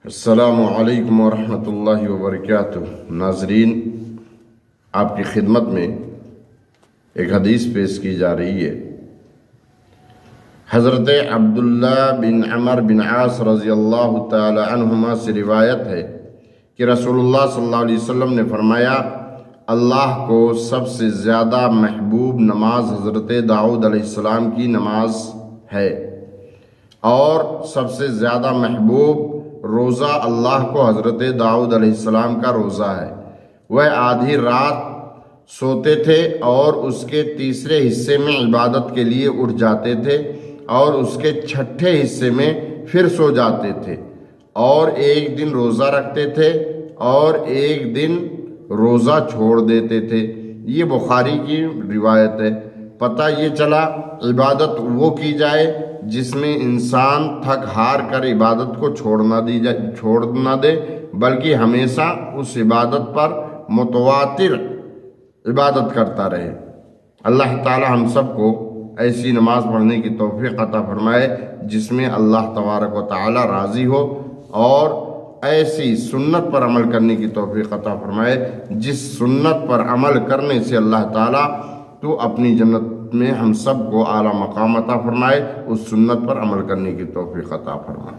السلام علیکم ورحمۃ اللہ وبرکاتہ۔ ناظرین، آپ کی خدمت میں ایک حدیث پیش کی جا رہی ہے۔ حضرت عبداللہ بن عمر بن عاص رضی اللہ تعالی عنہما سے روایت ہے کہ رسول اللہ صلی اللہ علیہ وسلم نے فرمایا، اللہ کو سب سے زیادہ محبوب نماز حضرت داؤد علیہ السلام کی نماز ہے، اور سب سے زیادہ محبوب روزہ اللہ کو حضرت داؤد علیہ السلام کا روزہ ہے۔ وہ آدھی رات سوتے تھے اور اس کے تیسرے حصے میں عبادت کے لیے اٹھ جاتے تھے، اور اس کے چھٹے حصے میں پھر سو جاتے تھے، اور ایک دن روزہ رکھتے تھے اور ایک دن روزہ چھوڑ دیتے تھے۔ یہ بخاری کی روایت ہے۔ پتہ یہ چلا، عبادت وہ کی جائے جس میں انسان تھک ہار کر عبادت کو چھوڑ نہ دے، بلکہ ہمیشہ اس عبادت پر متواتر عبادت کرتا رہے۔ اللہ تعالی ہم سب کو ایسی نماز پڑھنے کی توفیق عطا فرمائے جس میں اللہ تبارک و تعالی راضی ہو، اور ایسی سنت پر عمل کرنے کی توفیق عطا فرمائے جس سنت پر عمل کرنے سے اللہ تعالی تو اپنی جنت میں ہم سب کو اعلیٰ مقام عطا فرمائے، اس سنت پر عمل کرنے کی توفیق عطا فرمائے۔